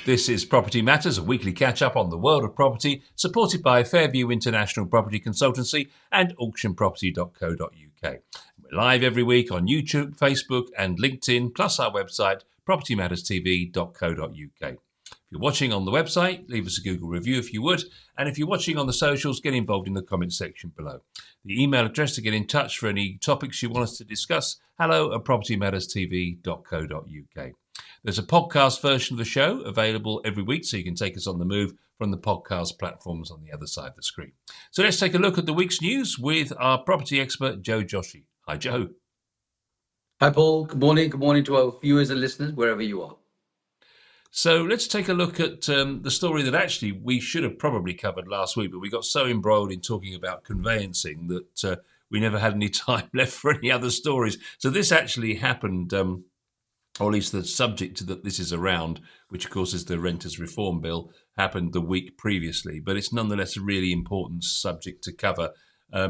This is Property Matters, a weekly catch-up on the world of property, supported by Fairview International Property Consultancy and auctionproperty.co.uk. We're live every week on YouTube, Facebook and LinkedIn, plus our website, propertymatterstv.co.uk. If you're watching on the website, leave us a Google review if you would. And if you're watching on the socials, get involved in the comments section below. The email address to get in touch for any topics you want us to discuss, hello@propertymatterstv.co.uk. There's a podcast version of the show available every week, so you can take us on the move from the podcast platforms on the other side of the screen. So let's take a look at the week's news with our property expert, Joe Joshi. Hi, Joe. Hi, Paul. Good morning. Good morning to our viewers and listeners, wherever you are. So let's take a look at the story that actually we should have probably covered last week, but we got so embroiled in talking about conveyancing that we never had any time left for any other stories. So this actually happened, or at least the subject that this is around, which of course is the Renters Reform Bill, happened the week previously. But it's nonetheless a really important subject to cover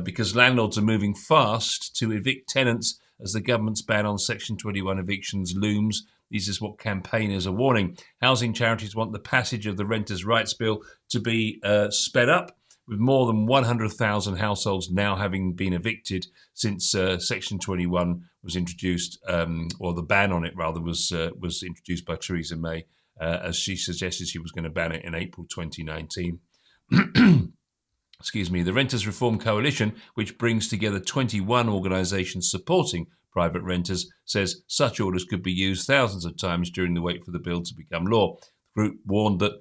because landlords are moving fast to evict tenants as the government's ban on Section 21 evictions looms. This is what campaigners are warning. Housing charities want the passage of the Renters' Rights Bill to be sped up, with more than 100,000 households now having been evicted since Section 21 was introduced, or the ban on it rather was introduced by Theresa May, as she suggested she was going to ban it in April 2019. Excuse me. The Renters Reform Coalition, which brings together 21 organisations supporting private renters, says such orders could be used thousands of times during the wait for the bill to become law. The group warned that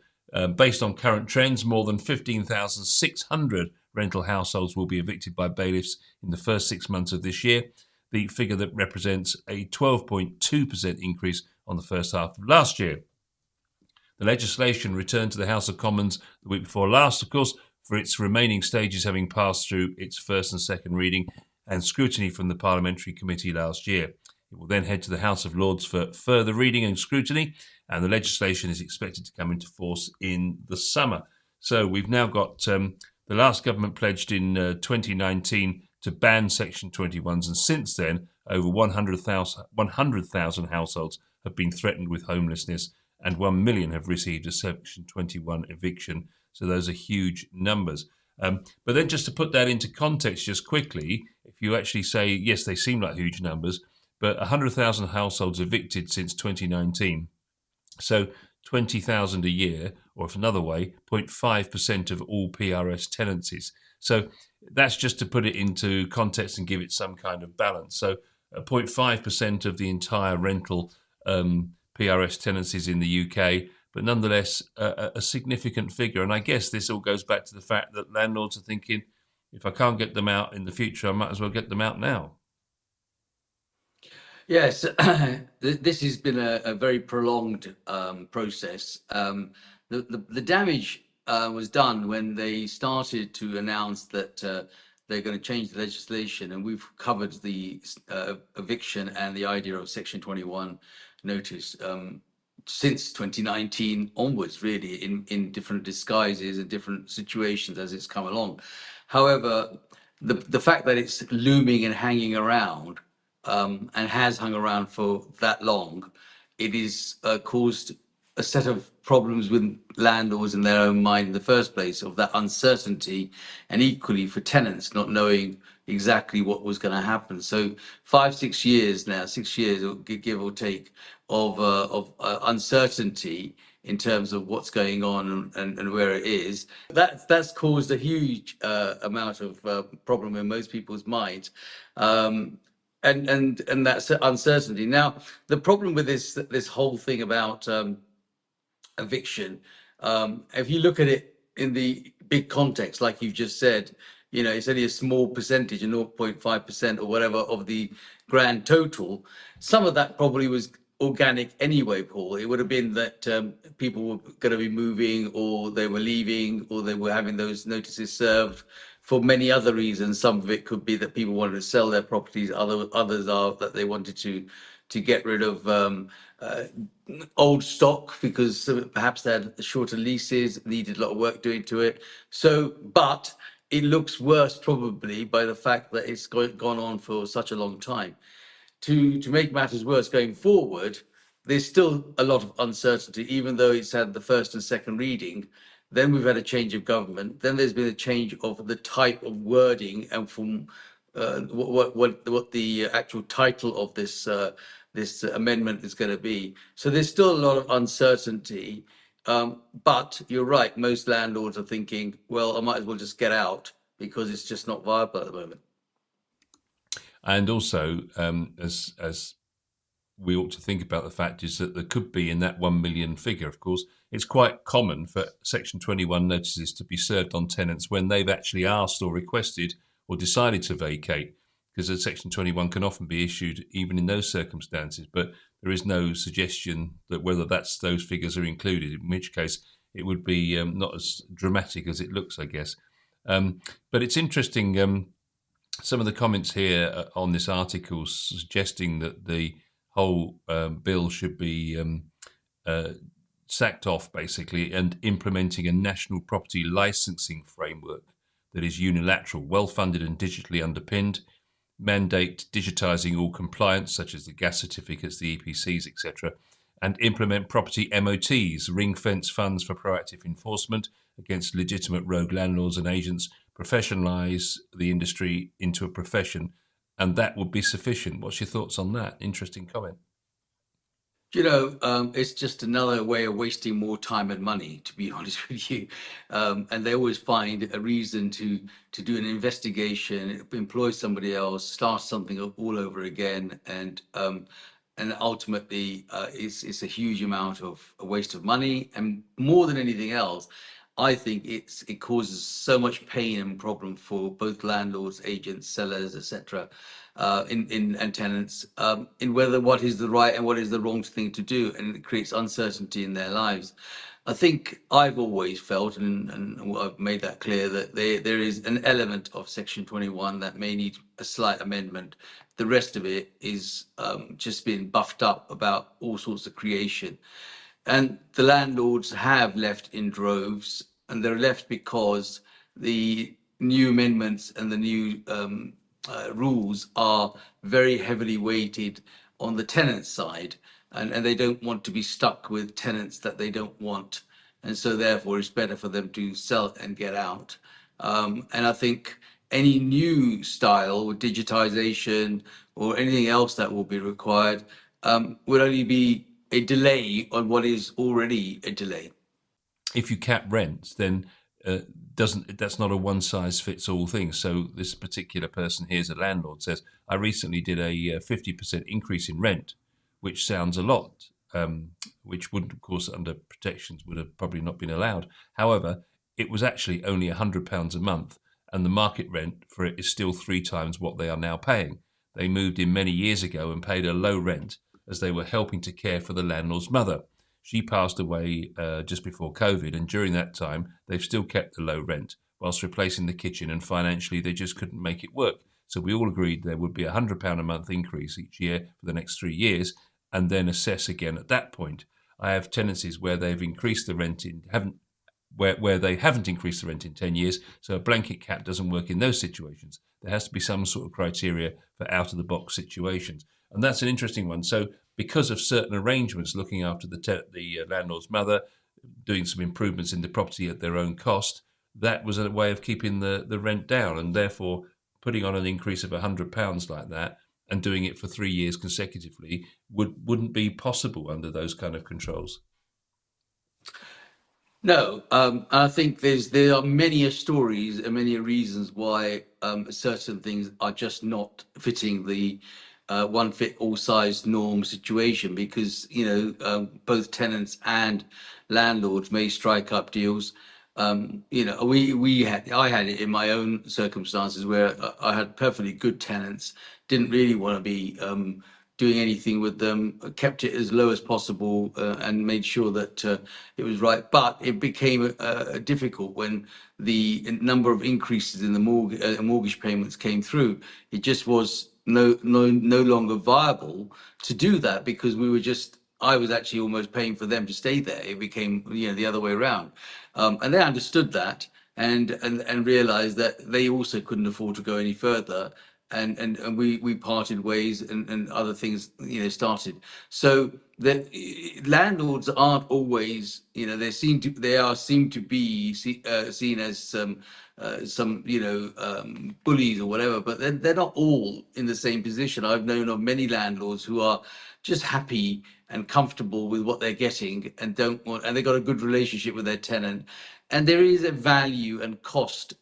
based on current trends, more than 15,600 rental households will be evicted by bailiffs in the first 6 months of this year, the figure that represents a 12.2% increase on the first half of last year. The legislation returned to the House of Commons the week before last, of course, for its remaining stages having passed through its first and second reading and scrutiny from the Parliamentary Committee last year. It will then head to the House of Lords for further reading and scrutiny, and the legislation is expected to come into force in the summer. So we've now got the last government pledged in 2019 to ban Section 21s, and since then, over 100,000 households have been threatened with homelessness, and 1 million have received a Section 21 eviction. So those are huge numbers. But then just to put that into context just quickly, if you actually say, yes, they seem like huge numbers, but 100,000 households evicted since 2019. So 20,000 a year, or if another way, 0.5% of all PRS tenancies. So that's just to put it into context and give it some kind of balance. So 0.5% of the entire rental PRS tenancies in the UK, but nonetheless a significant figure. And I guess this all goes back to the fact that landlords are thinking, if I can't get them out in the future, I might as well get them out now. Yes, this has been a very prolonged process. The damage was done when they started to announce that they're going to change the legislation, and we've covered the eviction and the idea of Section 21 notice since 2019 onwards, really, in different disguises and different situations as it's come along. However, the fact that it's looming and hanging around, and has hung around for that long, it is caused a set of problems with landlords in their own mind in the first place, of that uncertainty, and equally for tenants not knowing exactly what was going to happen. So 6 years now, 6 years, give or take, of uncertainty in terms of what's going on and where it is. That's caused a huge amount of problem in most people's minds. And that's uncertainty. Now, the problem with this whole thing about eviction, if you look at it in the big context, like you've just said, it's only a small percentage, a 0.5% or whatever of the grand total. Some of that probably was organic anyway, Paul. It would have been that people were going to be moving, or they were leaving, or they were having those notices served for many other reasons. Some of it could be that people wanted to sell their properties. Others are that they wanted to get rid of old stock because perhaps they had shorter leases, needed a lot of work doing to it. So, but it looks worse probably by the fact that it's gone on for such a long time. To make matters worse going forward, there's still a lot of uncertainty, even though it's had the first and second reading. Then we've had a change of government. Then there's been a change of the type of wording and from what the actual title of this amendment is going to be. So there's still a lot of uncertainty. But you're right, most landlords are thinking, well, I might as well just get out because it's just not viable at the moment. And also, as we ought to think about the fact is that there could be in that 1 million figure, of course, it's quite common for Section 21 notices to be served on tenants when they've actually asked or requested or decided to vacate, because a Section 21 can often be issued even in those circumstances. But there is no suggestion that whether those figures are included, in which case it would be not as dramatic as it looks, I guess. But it's interesting, some of the comments here on this article suggesting that the whole bill should be sacked off, basically, and implementing a national property licensing framework that is unilateral, well-funded and digitally underpinned, mandate digitising all compliance, such as the gas certificates, the EPCs, etc., and implement property MOTs, ring-fence funds for proactive enforcement against legitimate rogue landlords and agents, professionalise the industry into a profession, and that would be sufficient. What's your thoughts on that? Interesting comment. It's just another way of wasting more time and money, to be honest with you. And they always find a reason to do an investigation, employ somebody else, start something all over again, and ultimately, it's a huge amount of a waste of money. And more than anything else, I think it causes so much pain and problem for both landlords, agents, sellers, etc., in and tenants, in whether what is the right and what is the wrong thing to do, and it creates uncertainty in their lives. I think I've always felt, and I've made that clear, that there is an element of Section 21 that may need a slight amendment. The rest of it is just being buffed up about all sorts of creation. And the landlords have left in droves, and they're left because the new amendments and the new rules are very heavily weighted on the tenant side, and they don't want to be stuck with tenants that they don't want. And so therefore it's better for them to sell and get out. And I think any new style with digitization or anything else that will be required will only be a delay on what is already a delay. If you cap rents, then that's not a one size fits all thing. So this particular person here, as a landlord, says, I recently did a 50% increase in rent, which sounds a lot, which wouldn't, of course, under protections would have probably not been allowed. However, it was actually only £100 a month, and the market rent for it is still 3 times what they are now paying. They moved in many years ago and paid a low rent as they were helping to care for the landlord's mother. She passed away just before COVID, and during that time, they've still kept the low rent whilst replacing the kitchen, and financially, they just couldn't make it work. So we all agreed there would be £100 a month increase each year for the next 3 years, and then assess again at that point. I have tenancies where they've increased the rent where they haven't increased the rent in 10 years, so a blanket cap doesn't work in those situations. There has to be some sort of criteria for out-of-the-box situations. And that's an interesting one. So because of certain arrangements looking after the landlord's mother, doing some improvements in the property at their own cost, that was a way of keeping the rent down, and therefore putting on an increase of £100 like that and doing it for 3 years consecutively wouldn't be possible under those kind of controls. No, I think there are many stories and many reasons why certain things are just not fitting the one fit all size norm situation, because both tenants and landlords may strike up deals. I had it in my own circumstances where I had perfectly good tenants, didn't really want to be doing anything with them, kept it as low as possible, and made sure that it was right. But it became difficult when the number of increases in the mortgage payments came through. It just was no longer viable to do that, because I was actually almost paying for them to stay there. It became the other way around, and they understood that and realized that they also couldn't afford to go any further. and we parted ways, and other things, started. So that landlords aren't always, seem to be seen as some bullies or whatever, but they're not all in the same position. I've known of many landlords who are just happy and comfortable with what they're getting, and don't want, and they've got a good relationship with their tenant, and there is a value and cost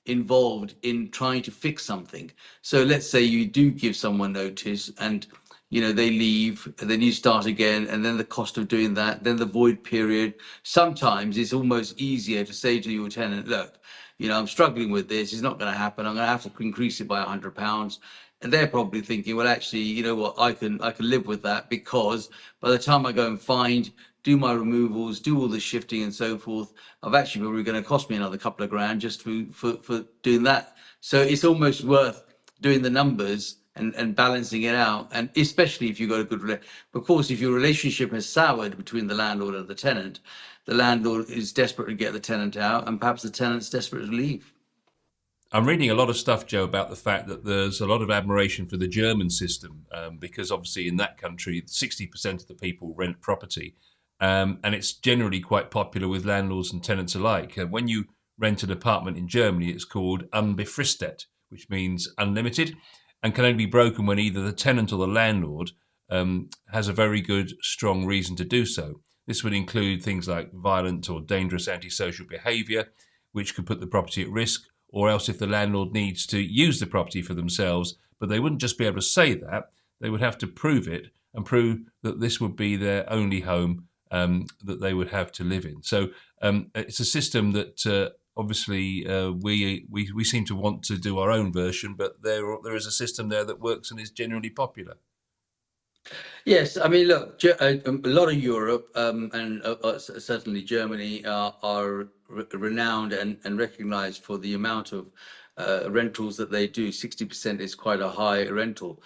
involved in trying to fix something. So let's say you do give someone notice, and they leave, and then you start again, and then the cost of doing that, then the void period. Sometimes it's almost easier to say to your tenant, look, I'm struggling with this, it's not going to happen, I'm going to have to increase it by £100. And they're probably thinking, well, actually, you know what, I can live with that, because by the time I go and do my removals, do all the shifting and so forth, I've actually probably going to cost me another couple of grand just for doing that. So it's almost worth doing the numbers and balancing it out. And especially if you've got a good of course, if your relationship has soured between the landlord and the landlord is desperate to get the tenant out, and perhaps the tenant's desperate to leave. I'm reading a lot of stuff, Joe, about the fact that there's a lot of admiration for the German system, because obviously in that country, 60% of the people rent property, and it's generally quite popular with landlords and tenants alike. When you rent an apartment in Germany, it's called unbefristet, which means unlimited, and can only be broken when either the tenant or the landlord has a very good, strong reason to do so. This would include things like violent or dangerous antisocial behaviour, which could put the property at risk, or else if the landlord needs to use the property for themselves, but they wouldn't just be able to say that, they would have to prove it and prove that this would be their only home that they would have to live in. So it's a system that obviously we seem to want to do our own version, but there is a system there that works and is generally popular. Yes, I mean, look, a lot of Europe, and certainly Germany are renowned and recognized for the amount of rentals that they do. 60% is quite a high rental.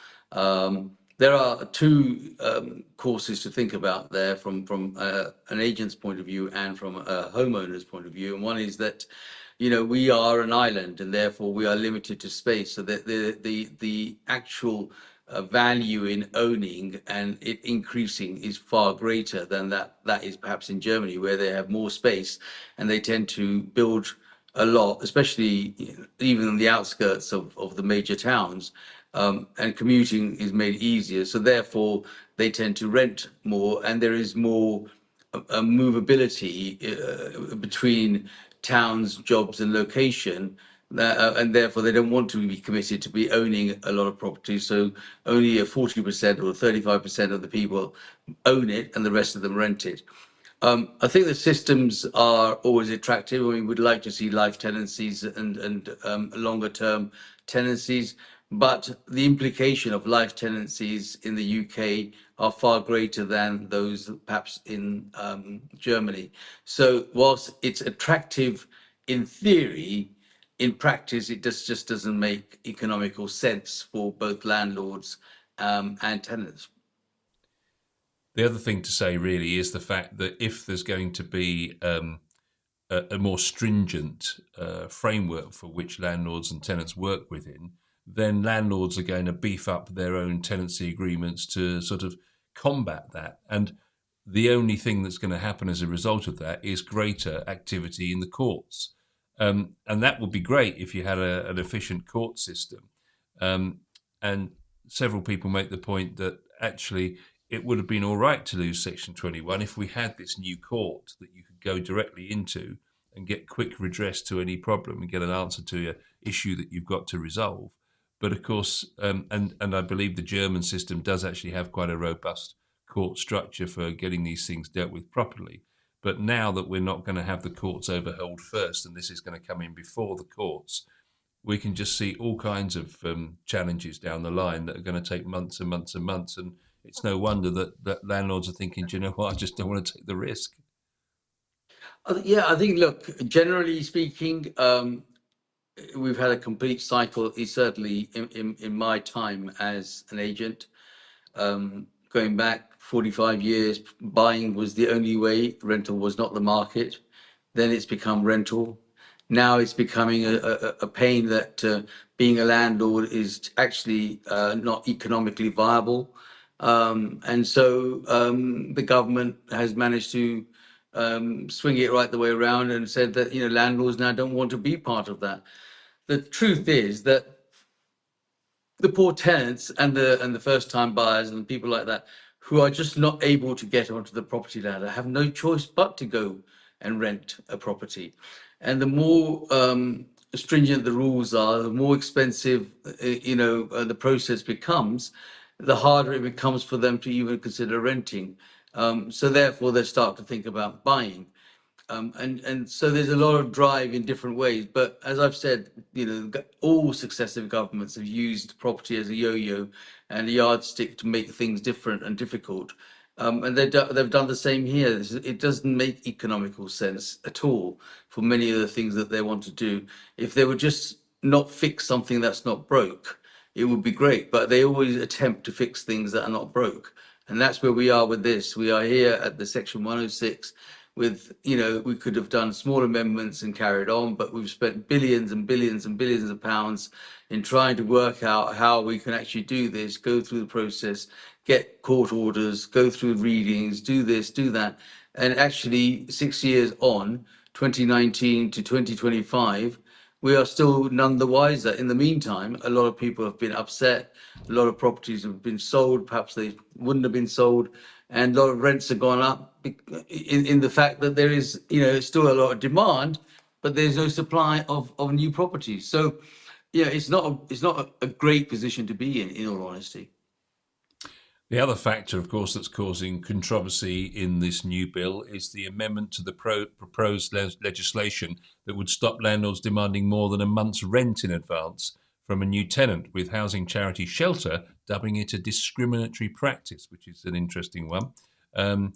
There are two courses to think about there, from an agent's point of view and from a homeowner's point of view. And one is that, we are an island, and therefore we are limited to space. So that the actual value in owning and it increasing is far greater than that is perhaps in Germany, where they have more space and they tend to build a lot, especially even on the outskirts of the major towns, and commuting is made easier. So therefore, they tend to rent more, and there is more movability between towns, jobs, and location. And therefore, they don't want to be committed to be owning a lot of property. So only a 40% or 35% of the people own it, and the rest of them rent it. I think the systems are always attractive. I mean, we'd like to see life tenancies and longer term tenancies, but the implication of life tenancies in the UK are far greater than those perhaps in Germany. So whilst it's attractive in theory, in practice, it just doesn't make economical sense for both landlords and tenants. The other thing to say really is the fact that if there's going to be a more stringent framework for which landlords and tenants work within, then landlords are going to beef up their own tenancy agreements to sort of combat that. And the only thing that's going to happen as a result of that is greater activity in the courts. And that would be great if you had an efficient court system. And several people make the point that actually it would have been all right to lose Section 21 if we had this new court that you could go directly into and get quick redress to any problem and get an answer to an issue that you've got to resolve. But of course, and I believe the German system does actually have quite a robust court structure for getting these things dealt with properly. But now that we're not going to have the courts overhauled first, and this is going to come in before the courts, we can just see all kinds of challenges down the line that are going to take months and months and months. And it's no wonder that landlords are thinking, do you know what, I just don't want to take the risk. Yeah, I think, look, generally speaking, we've had a complete cycle. Certainly in my time as an agent, going back 45 years, buying was the only way. Rental was not the market. Then it's become rental. Now it's becoming a pain that being a landlord is actually not economically viable. And so the government has managed to swing it right the way around and said that, you know, landlords now don't want to be part of that. The truth is that the poor tenants and the first time buyers and people like that who are just not able to get onto the property ladder have no choice but to go and rent a property. And the more stringent the rules are, the more expensive the process becomes, the harder it becomes for them to even consider renting. So therefore they start to think about buying. And so there's a lot of drive in different ways. But as I've said, you know, all successive governments have used property as a yo-yo and a yardstick to make things different and difficult. And they've done the same here. It doesn't make economical sense at all for many of the things that they want to do. If they would just not fix something that's not broke, it would be great. But they always attempt to fix things that are not broke. And that's where we are with this. We are here at the Section 106 with, you know, we could have done small amendments and carried on, but we've spent billions and billions and billions of pounds in trying to work out how we can actually do this, go through the process, get court orders, go through readings, do this, do that. And actually, 6 years on, 2019 to 2025, we are still none the wiser. In the meantime, a lot of people have been upset. A lot of properties have been sold. Perhaps they wouldn't have been sold, and a lot of rents have gone up in the fact that there is, you know, still a lot of demand, but there's no supply of new properties. So, yeah, it's not a great position to be in all honesty. The other factor, of course, that's causing controversy in this new bill is the amendment to the proposed legislation that would stop landlords demanding more than a month's rent in advance from a new tenant, with housing charity Shelter dubbing it a discriminatory practice, which is an interesting one.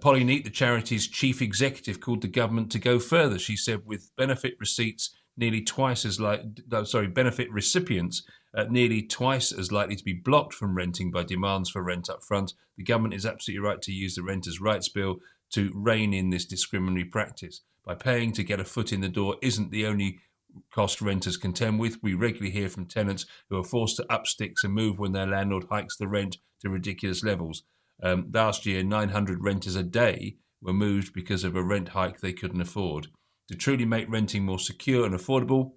Polly Neat, the charity's chief executive, called the government to go further. She said, with benefit receipts nearly twice as benefit recipients nearly twice as likely to be blocked from renting by demands for rent up front, the government is absolutely right to use the Renters' Rights Bill to rein in this discriminatory practice. By paying to get a foot in the door isn't the only cost renters contend with. We regularly hear from tenants who are forced to up sticks and move when their landlord hikes the rent to ridiculous levels. Last year, 900 renters a day were moved because of a rent hike they couldn't afford. To truly make renting more secure and affordable,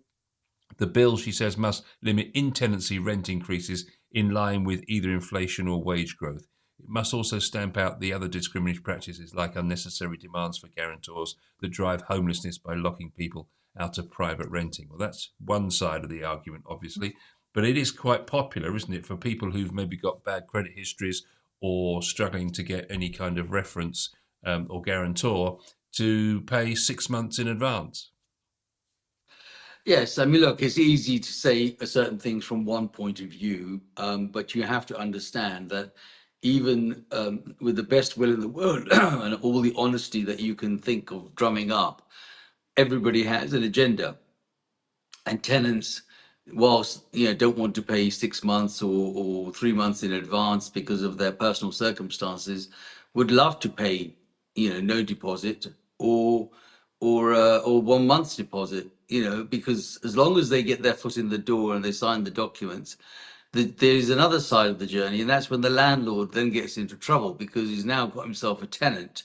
the bill, she says, must limit in-tenancy rent increases in line with either inflation or wage growth. It must also stamp out the other discriminatory practices like unnecessary demands for guarantors that drive homelessness by locking people out of private renting. Well, that's one side of the argument, obviously, but it is quite popular, isn't it, for people who've maybe got bad credit histories or struggling to get any kind of reference or guarantor to pay 6 months in advance. Yes, I mean, look, it's easy to say certain things from one point of view, but you have to understand that even with the best will in the world and all the honesty that you can think of drumming up, everybody has an agenda. And tenants, whilst don't want to pay 6 months or 3 months in advance because of their personal circumstances, would love to pay no deposit or 1 month's deposit, because as long as they get their foot in the door and they sign the documents, there's another side of the journey, and that's when the landlord then gets into trouble because he's now got himself a tenant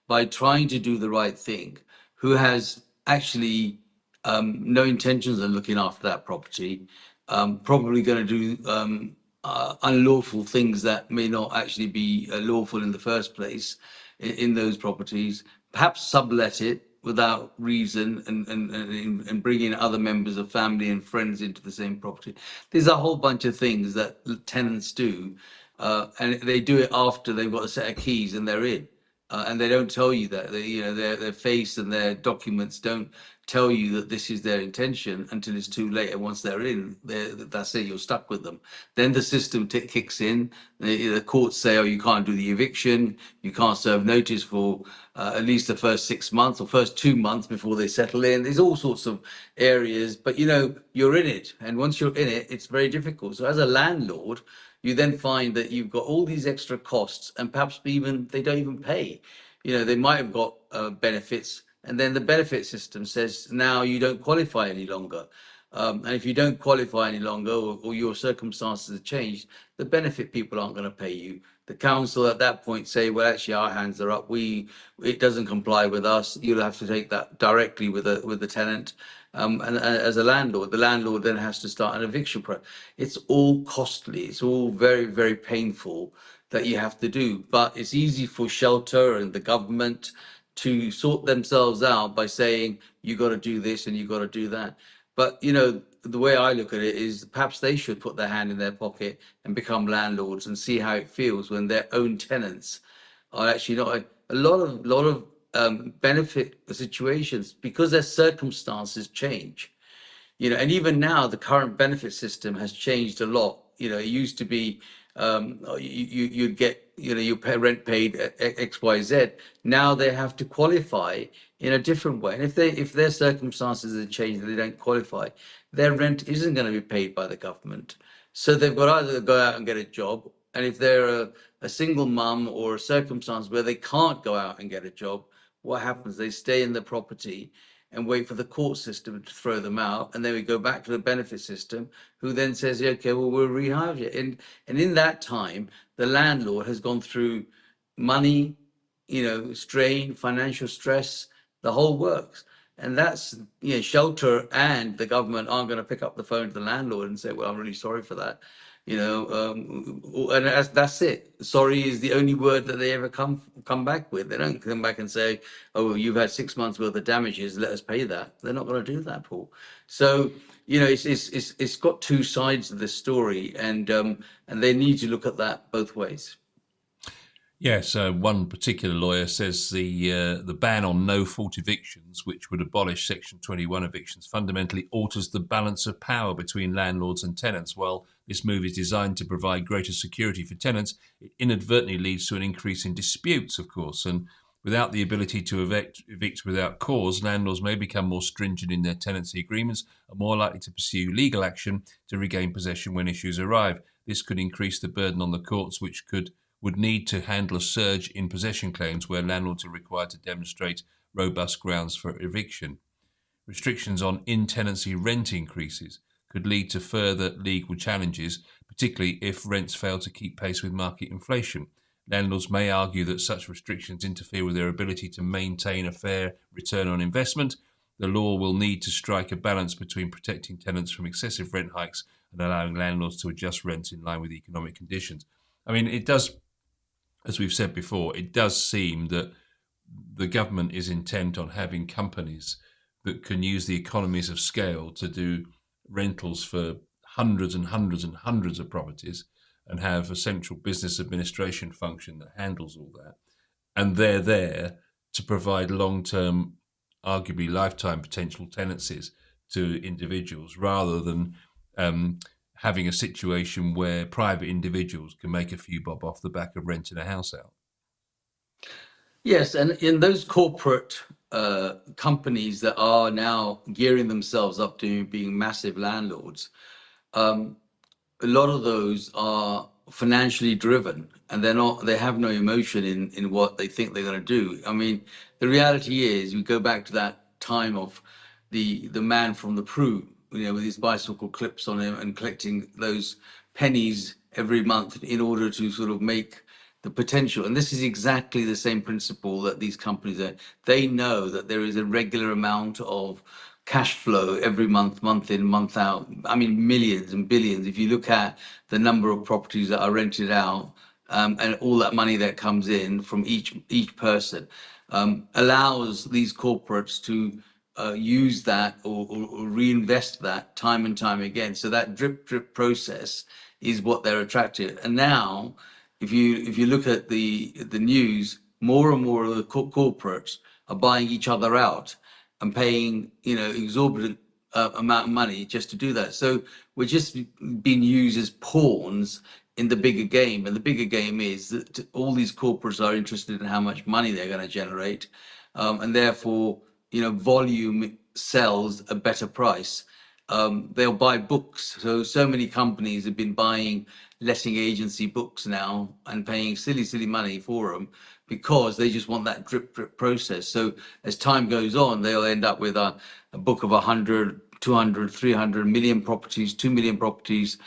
by trying to do the right thing, who has actually no intentions of looking after that property, probably going to do unlawful things that may not actually be lawful in the first place in those properties, perhaps sublet it without reason and bring in other members of family and friends into the same property. There's a whole bunch of things that tenants do, and they do it after they've got a set of keys and they're in. And they don't tell you that. Their face and their documents don't tell you that this is their intention until it's too late. And once they're in, that's it. You're stuck with them. Then the system kicks in. The courts say, "Oh, you can't do the eviction. You can't serve notice for at least the first 6 months or first 2 months before they settle in." There's all sorts of areas, but you're in it, and once you're in it, it's very difficult. So as a landlord, you then find that you've got all these extra costs, and perhaps even they don't even pay. They might have got benefits and then the benefit system says now you don't qualify any longer. And if you don't qualify any longer, or your circumstances have changed, the benefit people aren't going to pay you. The council at that point say, well, actually, our hands are up. It doesn't comply with us. You'll have to take that directly with the tenant. And as a landlord, the landlord then has to start an eviction process. It's all costly. It's all very, very painful that you have to do. But it's easy for shelter and the government to sort themselves out by saying you got to do this and you got to do that. But the way I look at it is perhaps they should put their hand in their pocket and become landlords and see how it feels when their own tenants are actually not a lot of benefit situations because their circumstances change. And even now the current benefit system has changed a lot. It used to be you'd get your rent paid at XYZ. Now they have to qualify in a different way, and if their circumstances have changed and they don't qualify, their rent isn't going to be paid by the government. So they've got to either go out and get a job, and if they're a single mum or a circumstance where they can't go out and get a job, what happens? They stay in the property and wait for the court system to throw them out, and then we go back to the benefit system, who then says, yeah, okay, well, we'll rehire you. And in that time, the landlord has gone through money, strain, financial stress, the whole works. And that's, shelter and the government aren't going to pick up the phone to the landlord and say, well, I'm really sorry for that. And that's it. Sorry is the only word that they ever come back with. They don't come back and say, "Oh, you've had 6 months worth of damages. Let us pay that." They're not going to do that, Paul. So it's got two sides of this story, and they need to look at that both ways. Yes, one particular lawyer says the ban on no-fault evictions, which would abolish Section 21 evictions, fundamentally alters the balance of power between landlords and tenants. While this move is designed to provide greater security for tenants, it inadvertently leads to an increase in disputes, of course. And without the ability to evict without cause, landlords may become more stringent in their tenancy agreements and more likely to pursue legal action to regain possession when issues arrive. This could increase the burden on the courts, which would need to handle a surge in possession claims where landlords are required to demonstrate robust grounds for eviction. Restrictions on in-tenancy rent increases could lead to further legal challenges, particularly if rents fail to keep pace with market inflation. Landlords may argue that such restrictions interfere with their ability to maintain a fair return on investment. The law will need to strike a balance between protecting tenants from excessive rent hikes and allowing landlords to adjust rents in line with economic conditions. I mean, it does, as we've said before, it does seem that the government is intent on having companies that can use the economies of scale to do rentals for hundreds and hundreds and hundreds of properties and have a central business administration function that handles all that. And they're there to provide long-term, arguably lifetime potential tenancies to individuals rather than having a situation where private individuals can make a few bob off the back of renting a house out. Yes, and in those corporate companies that are now gearing themselves up to being massive landlords, a lot of those are financially driven, and they have no emotion in what they think they're going to do. I mean, the reality is, we go back to that time of the man from the Prue, with his bicycle clips on him and collecting those pennies every month in order to sort of make the potential. And this is exactly the same principle that these companies are. They know that there is a regular amount of cash flow every month, month in, month out. I mean, millions and billions. If you look at the number of properties that are rented out, and all that money that comes in from each person, allows these corporates to use that or reinvest that time and time again. So that drip process is what they're attracted. And now, if you look at the news, more and more of the corporates are buying each other out and paying exorbitant amount of money just to do that. So we're just being used as pawns in the bigger game, and the bigger game is that all these corporates are interested in how much money they're going to generate, and therefore volume sells a better price. They'll buy books. So many companies have been buying letting agency books now and paying silly money for them because they just want that drip process. So as time goes on, they'll end up with a book of 100, 200, 300 million properties, 2 million properties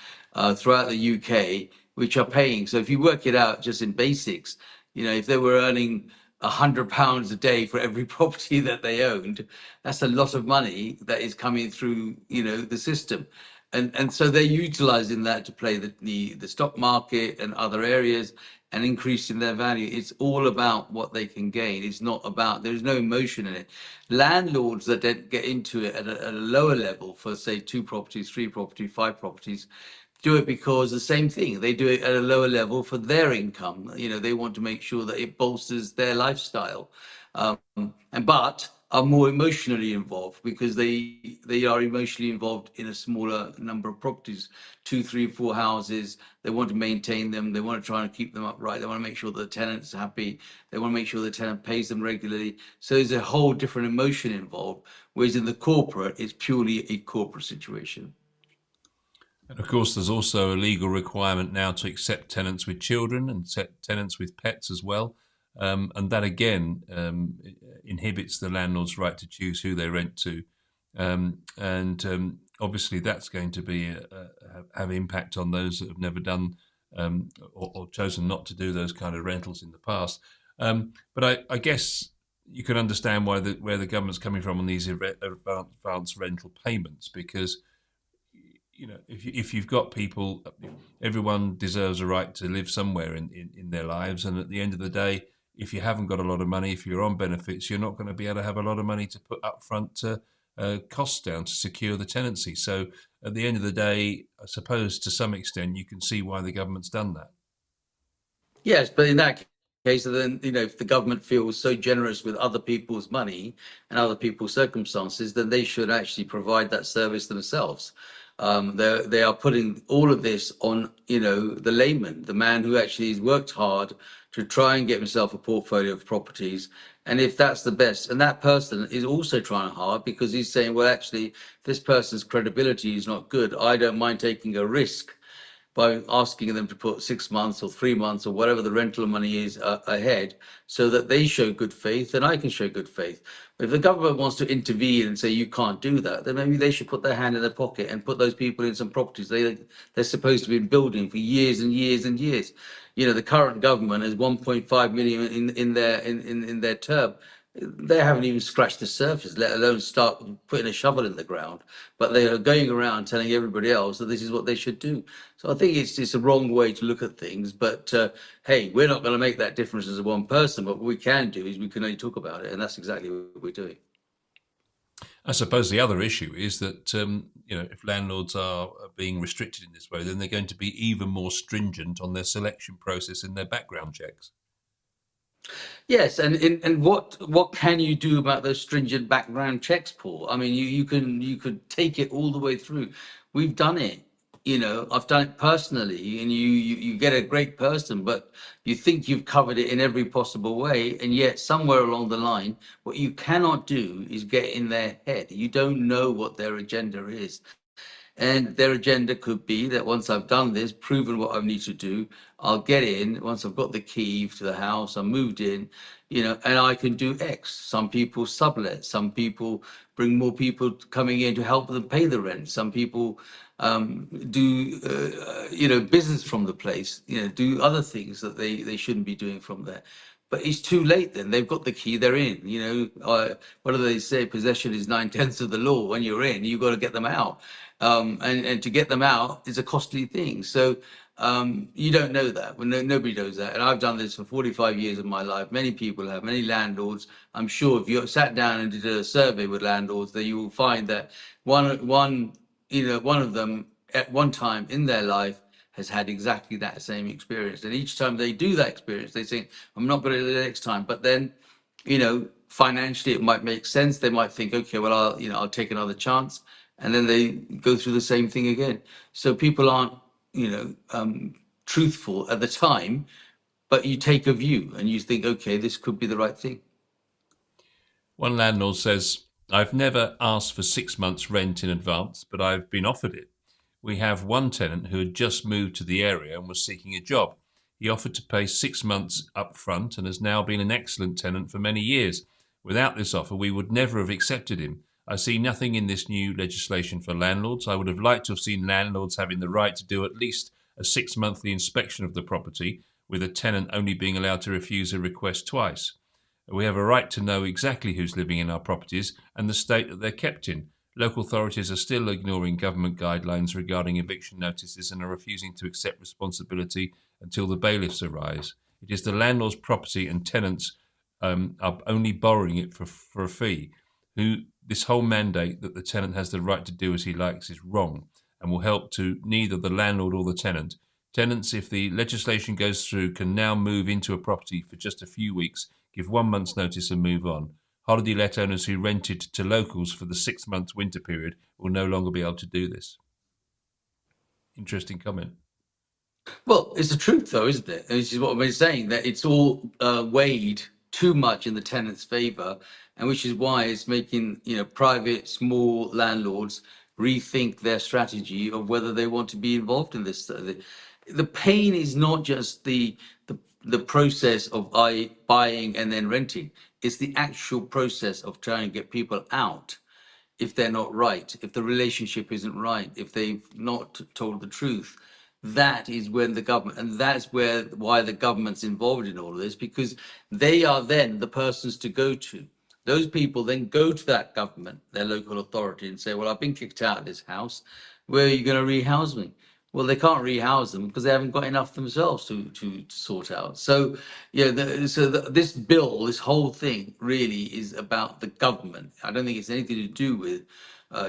throughout the UK, which are paying. So if you work it out just in basics, if they were earning £100 a day for every property that they owned, that's a lot of money that is coming through, the system. And so they're utilizing that to play the stock market and other areas and increasing their value. It's all about what they can gain. It's not about, there's no emotion in it. Landlords that don't get into it at a lower level for, say, 2 properties, 3 properties, 5 properties, do it because the same thing. They do it at a lower level for their income. They want to make sure that it bolsters their lifestyle. But are more emotionally involved because they are emotionally involved in a smaller number of properties, 2, 3, 4 houses. They want to maintain them. They want to try and keep them upright. They want to make sure the tenant's happy. They want to make sure the tenant pays them regularly. So there's a whole different emotion involved. Whereas in the corporate, it's purely a corporate situation. And of course, there's also a legal requirement now to accept tenants with children and tenants with pets as well. And that again inhibits the landlord's right to choose who they rent to. Obviously, that's going to be have impact on those that have never done or chosen not to do those kind of rentals in the past. But I guess you can understand where the government's coming from on these advanced rental payments, because if you've got people, everyone deserves a right to live somewhere in their lives, and at the end of the day, if you haven't got a lot of money, if you're on benefits, you're not going to be able to have a lot of money to put up front to costs down to secure the tenancy. So at the end of the day, I suppose to some extent you can see why the government's done that. Yes, but in that case, then, if the government feels so generous with other people's money and other people's circumstances, then they should actually provide that service themselves. They are putting all of this on, the layman, the man who actually has worked hard to try and get himself a portfolio of properties. And if that's the best, and that person is also trying hard because he's saying, well, actually, this person's credibility is not good. I don't mind taking a risk by asking them to put 6 months or 3 months or whatever the rental money is ahead, so that they show good faith and I can show good faith. But if the government wants to intervene and say you can't do that, then maybe they should put their hand in their pocket and put those people in some properties they're supposed to be building for years and years and years. The current government has 1.5 million in their term. They haven't even scratched the surface, let alone start putting a shovel in the ground. But they are going around telling everybody else that this is what they should do. So I think it's a wrong way to look at things. But hey, we're not going to make that difference as one person. But what we can do is we can only talk about it, and that's exactly what we're doing. I suppose the other issue is that if landlords are being restricted in this way, then they're going to be even more stringent on their selection process and their background checks. Yes, and what can you do about those stringent background checks, Paul? I mean, you could take it all the way through. We've done it. I've done it personally, and you get a great person, but you think you've covered it in every possible way, and yet somewhere along the line, what you cannot do is get in their head. You don't know what their agenda is. And their agenda could be that once I've done this, proven what I need to do, I'll get in. Once I've got the key to the house, I'm moved in, and I can do X. Some people sublet. Some people bring more people coming in to help them pay the rent. Some people do, business from the place, do other things that they shouldn't be doing from there. But it's too late then. They've got the key, they're in. What do they say? Possession is 9/10 of the law. When you're in, you've got to get them out. And to get them out is a costly thing. So you don't know that. Well, nobody knows that. And I've done this for 45 years of my life. Many people have, many landlords. I'm sure if you sat down and did a survey with landlords, that you will find that one of them at one time in their life has had exactly that same experience. And each time they do that experience, they think, I'm not going to do it the next time. But then, financially, it might make sense. They might think, okay, well, I'll take another chance. And then they go through the same thing again. So people aren't, truthful at the time, but you take a view and you think, okay, this could be the right thing. One landlord says, I've never asked for 6 months' rent in advance, but I've been offered it. We have one tenant who had just moved to the area and was seeking a job. He offered to pay 6 months up front and has now been an excellent tenant for many years. Without this offer, we would never have accepted him. I see nothing in this new legislation for landlords. I would have liked to have seen landlords having the right to do at least a 6-monthly inspection of the property, with a tenant only being allowed to refuse a request twice. We have a right to know exactly who's living in our properties and the state that they're kept in. Local authorities are still ignoring government guidelines regarding eviction notices and are refusing to accept responsibility until the bailiffs arise. It is the landlord's property, and tenants are only borrowing it for a fee. This whole mandate that the tenant has the right to do as he likes is wrong and will help to neither the landlord or the tenant. Tenants, if the legislation goes through, can now move into a property for just a few weeks, give 1 month's notice and move on. Holiday let owners who rented to locals for the 6 months winter period will no longer be able to do this. Interesting comment. Well, it's the truth, though, isn't it? Which is what we're saying, that it's all weighed too much in the tenant's favour, and which is why it's making private small landlords rethink their strategy of whether they want to be involved in this. The pain is not just the process of buying and then renting; it's the actual process of trying to get people out if they're not right, if the relationship isn't right, if they've not told the truth. That is when the government, and that's why the government's involved in all of this, because they are then the persons to go to. Those people then go to that government, their local authority, and say, well, I've been kicked out of this house. Where are you going to rehouse me? Well, they can't rehouse them because they haven't got enough themselves to sort out. So, this bill, this whole thing really is about the government. I don't think it's anything to do with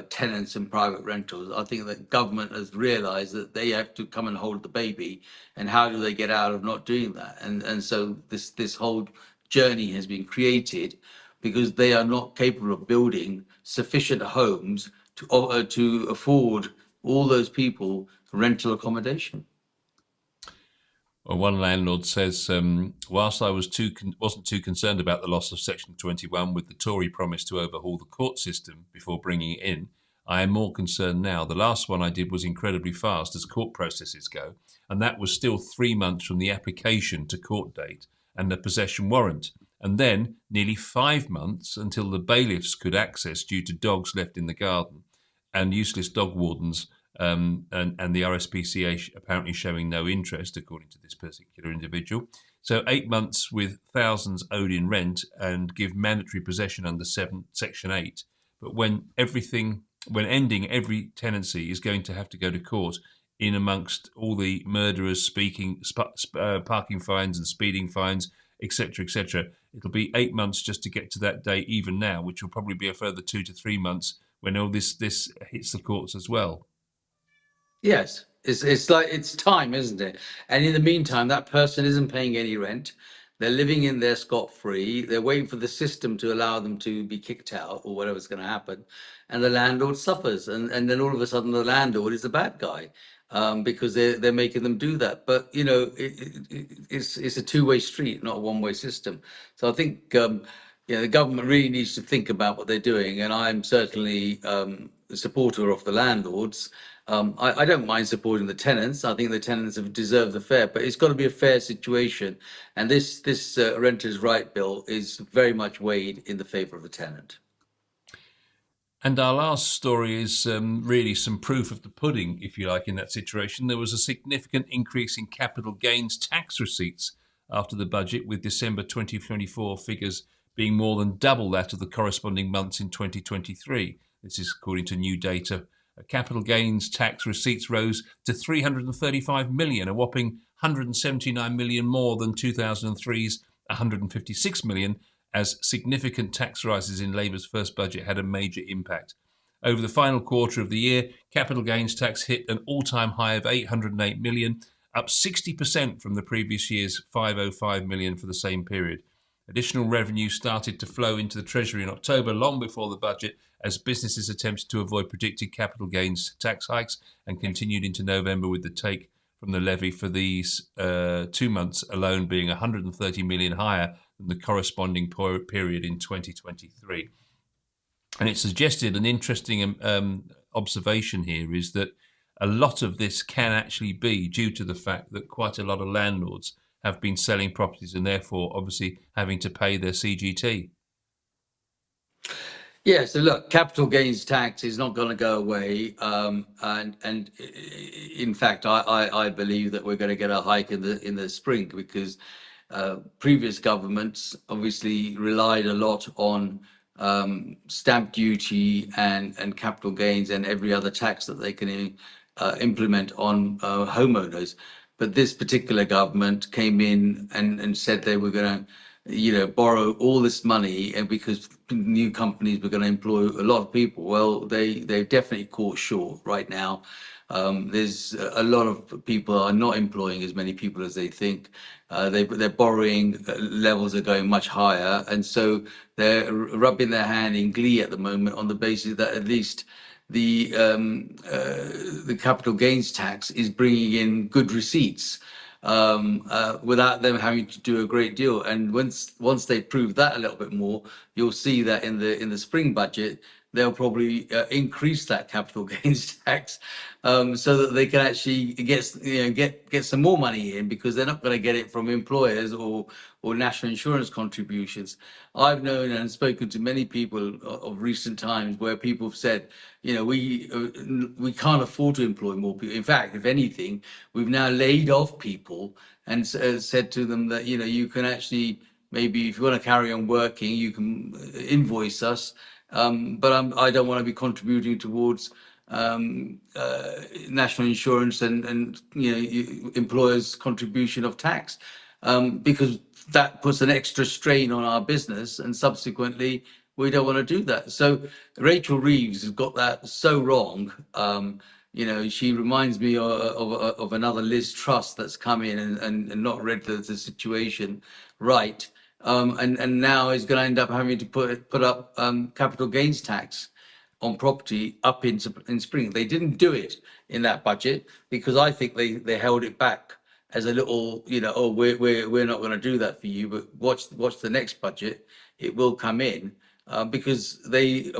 tenants and private rentals. I think that government has realised that they have to come and hold the baby, and how do they get out of not doing that? And so this whole journey has been created because they are not capable of building sufficient homes to afford all those people rental accommodation. Well, one landlord says, whilst I wasn't too concerned about the loss of Section 21 with the Tory promise to overhaul the court system before bringing it in, I am more concerned now. The last one I did was incredibly fast as court processes go, and that was still 3 months from the application to court date and the possession warrant, and then nearly 5 months until the bailiffs could access due to dogs left in the garden and useless dog wardens, and the RSPCA apparently showing no interest, according to this particular individual. So 8 months with thousands owed in rent and give mandatory possession under Section 8. But when ending every tenancy is going to have to go to court, in amongst all the murderers, parking fines and speeding fines, etc., etc., it'll be 8 months just to get to that day even now, which will probably be a further 2 to 3 months when all this hits the courts as well. Yes, it's like it's time, isn't it? And in the meantime, that person isn't paying any rent. They're living in there scot-free. They're waiting for the system to allow them to be kicked out or whatever's going to happen. And the landlord suffers. And then all of a sudden the landlord is the bad guy, because they're making them do that. But, it's a two-way street, not a one-way system. So I think, the government really needs to think about what they're doing. And I'm certainly a supporter of the landlords. I don't mind supporting the tenants. I think the tenants have deserved the fair, but it's got to be a fair situation. And this renters' right bill is very much weighed in the favour of the tenant. And our last story is really some proof of the pudding, if you like, in that situation. There was a significant increase in capital gains tax receipts after the budget, with December 2024 figures being more than double that of the corresponding months in 2023. This is according to new data. Capital gains tax receipts rose to 335 million, a whopping 179 million more than 2003's 156 million, as significant tax rises in Labour's first budget had a major impact. Over the final quarter of the year, capital gains tax hit an all-time high of 808 million, up 60% from the previous year's 505 million for the same period. Additional revenue started to flow into the Treasury in October, long before the budget, as businesses attempted to avoid predicted capital gains tax hikes, and continued into November with the take from the levy for these 2 months alone being 130 million higher than the corresponding period in 2023. And it suggested an interesting observation here is that a lot of this can actually be due to the fact that quite a lot of landlords have been selling properties and therefore obviously having to pay their CGT. Yeah, so look, capital gains tax is not going to go away, and in fact, I believe that we're going to get a hike in the spring because previous governments obviously relied a lot on stamp duty and capital gains and every other tax that they can implement on homeowners. But this particular government came in and said they were going to, borrow all this money, and because new companies were going to employ a lot of people. Well, they've definitely caught short right now. There's a lot of people are not employing as many people as they think. Their borrowing levels are going much higher, and so they're rubbing their hand in glee at the moment on the basis that at least the capital gains tax is bringing in good receipts without them having to do a great deal. And once they prove that a little bit more, you'll see that in the spring budget they'll probably increase that capital gains tax so that they can actually get some more money in, because they're not going to get it from employers or national insurance contributions. I've known and spoken to many people of recent times where people have said, we can't afford to employ more people. In fact, if anything, we've now laid off people and said to them that you can actually, maybe if you want to carry on working, you can invoice us, but I don't want to be contributing towards national insurance and employers' contribution of tax, because that puts an extra strain on our business, and subsequently we don't want to do that. So Rachel Reeves has got that so wrong. She reminds me of another Liz Truss that's come in and not read the situation right, and now is going to end up having to put up capital gains tax on property up in spring. They didn't do it in that budget because I think they held it back as a little, oh, we're not going to do that for you, but watch the next budget, it will come in, because they've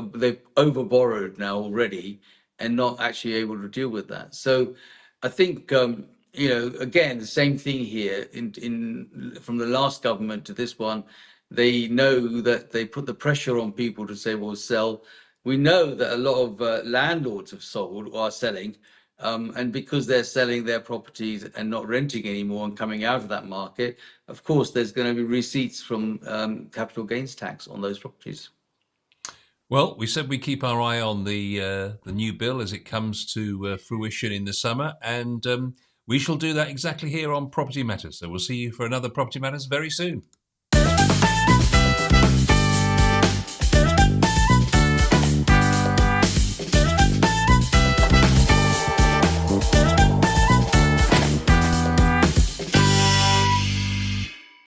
over borrowed now already and not actually able to deal with that. So I think again, the same thing here in from the last government to this one. They know that they put the pressure on people to say, well, sell. We know that a lot of landlords have sold or are selling, and because they're selling their properties and not renting anymore and coming out of that market, of course, there's going to be receipts from capital gains tax on those properties. Well, we said we keep our eye on the new bill as it comes to fruition in the summer, and we shall do that exactly here on Property Matters. So we'll see you for another Property Matters very soon.